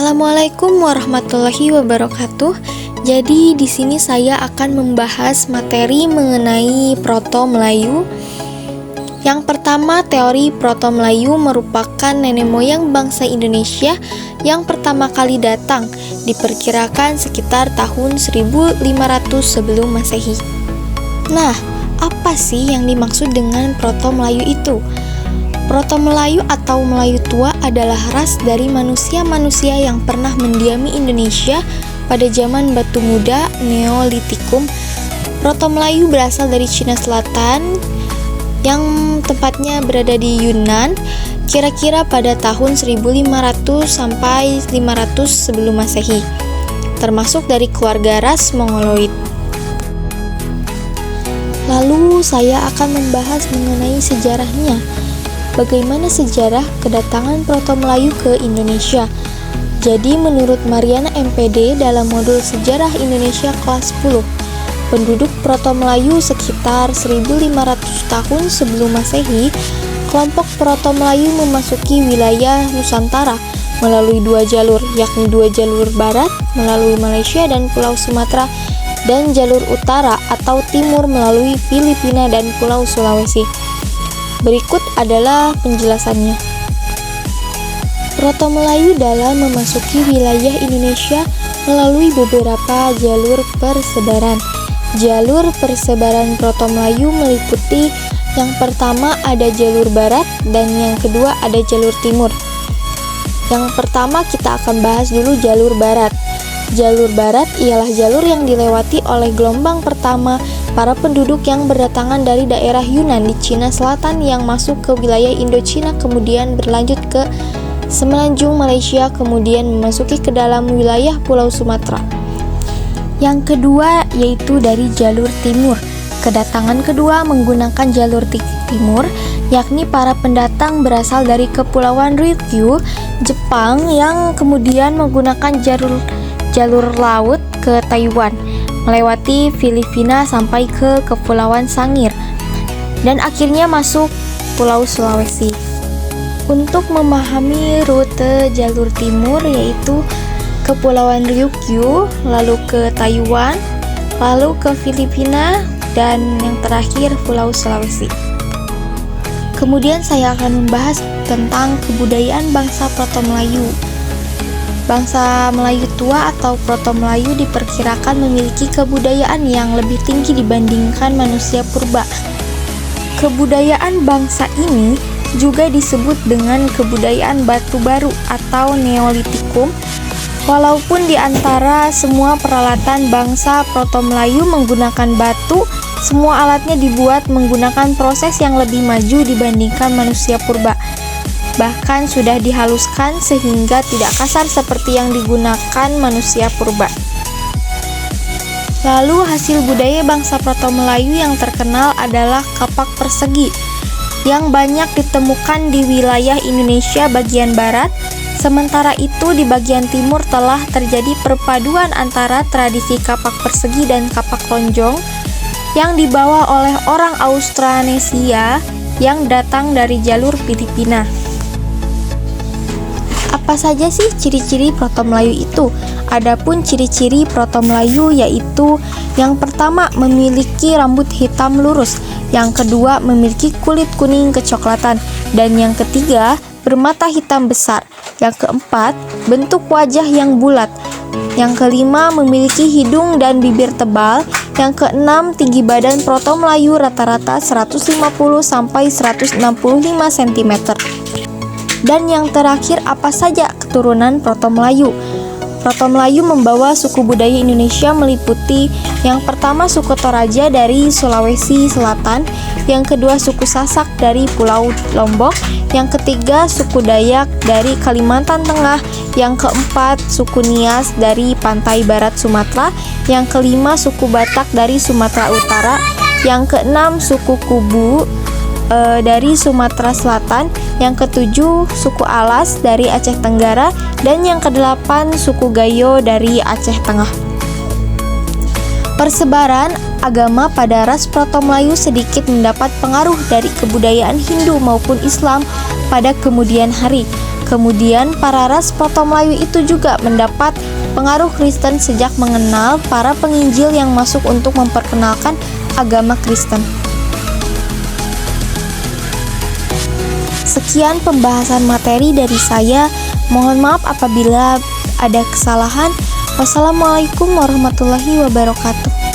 Assalamualaikum warahmatullahi wabarakatuh. Jadi di sini saya akan membahas materi mengenai Proto-Melayu. Yang pertama, teori Proto-Melayu merupakan nenek moyang bangsa Indonesia yang pertama kali datang, diperkirakan sekitar tahun 1500 sebelum Masehi. Nah, apa sih yang dimaksud dengan Proto-Melayu itu? Proto-Melayu atau Melayu tua adalah ras dari manusia-manusia yang pernah mendiami Indonesia pada zaman Batu Muda Neolitikum. Proto-Melayu berasal dari Cina Selatan yang tempatnya berada di Yunnan, kira-kira pada tahun 1500 sampai 500 sebelum Masehi, termasuk dari keluarga ras Mongoloid. Lalu saya akan membahas mengenai sejarahnya. Bagaimana sejarah kedatangan Proto-Melayu ke Indonesia? Jadi menurut Mariana MPD dalam modul Sejarah Indonesia kelas 10, penduduk Proto-Melayu sekitar 1500 tahun sebelum Masehi, kelompok Proto-Melayu memasuki wilayah Nusantara melalui dua jalur, yakni dua jalur barat melalui Malaysia dan Pulau Sumatera, dan jalur utara atau timur melalui Filipina dan Pulau Sulawesi. Berikut adalah penjelasannya. Proto-Melayu dalam memasuki wilayah Indonesia melalui beberapa jalur persebaran. Jalur persebaran Proto-Melayu meliputi yang pertama ada jalur barat dan yang kedua ada jalur timur. Yang pertama kita akan bahas dulu jalur barat. Jalur barat ialah jalur yang dilewati oleh gelombang pertama para penduduk yang berdatangan dari daerah Yunan di Cina Selatan yang masuk ke wilayah Indochina, kemudian berlanjut ke semenanjung Malaysia, kemudian memasuki ke dalam wilayah Pulau Sumatera. Yang kedua yaitu dari jalur timur. Kedatangan kedua menggunakan jalur timur, yakni para pendatang berasal dari Kepulauan Ryukyu, Jepang, yang kemudian menggunakan jalur laut ke Taiwan, melewati Filipina sampai ke Kepulauan Sangir, dan akhirnya masuk Pulau Sulawesi. Untuk memahami rute jalur timur yaitu Kepulauan Ryukyu, lalu ke Taiwan, lalu ke Filipina, dan yang terakhir Pulau Sulawesi. Kemudian saya akan membahas tentang kebudayaan bangsa Proto-Melayu. Bangsa Melayu tua atau Proto-Melayu diperkirakan memiliki kebudayaan yang lebih tinggi dibandingkan manusia purba. Kebudayaan bangsa ini juga disebut dengan kebudayaan batu baru atau Neolitikum. Walaupun di antara semua peralatan bangsa Proto-Melayu menggunakan batu, semua alatnya dibuat menggunakan proses yang lebih maju dibandingkan manusia purba. Bahkan sudah dihaluskan sehingga tidak kasar seperti yang digunakan manusia purba. Lalu hasil budaya bangsa Proto-Melayu yang terkenal adalah kapak persegi yang banyak ditemukan di wilayah Indonesia bagian barat. Sementara itu di bagian timur telah terjadi perpaduan antara tradisi kapak persegi dan kapak lonjong yang dibawa oleh orang Australanesia yang datang dari jalur Filipina. Apa saja sih ciri-ciri Proto-Melayu itu? Adapun ciri-ciri Proto-Melayu yaitu yang pertama memiliki rambut hitam lurus, yang kedua memiliki kulit kuning kecoklatan, dan yang ketiga bermata hitam besar, yang keempat bentuk wajah yang bulat, yang kelima memiliki hidung dan bibir tebal, yang keenam tinggi badan Proto-Melayu rata-rata 150 sampai 165 cm. Dan yang terakhir, apa saja keturunan Proto-Melayu? Proto-Melayu membawa suku budaya Indonesia meliputi yang pertama suku Toraja dari Sulawesi Selatan, yang kedua suku Sasak dari Pulau Lombok, yang ketiga suku Dayak dari Kalimantan Tengah, yang keempat suku Nias dari pantai barat Sumatera, yang kelima suku Batak dari Sumatera Utara, yang keenam suku Kubu dari Sumatera Selatan, yang ketujuh suku Alas dari Aceh Tenggara, dan yang kedelapan suku Gayo dari Aceh Tengah. Persebaran agama pada ras Proto-Melayu sedikit mendapat pengaruh dari kebudayaan Hindu maupun Islam pada kemudian hari. Kemudian para ras Proto Melayu itu juga mendapat pengaruh Kristen sejak mengenal para penginjil yang masuk untuk memperkenalkan agama Kristen. Sekian pembahasan materi dari saya. Mohon maaf apabila ada kesalahan. Wassalamualaikum warahmatullahi wabarakatuh.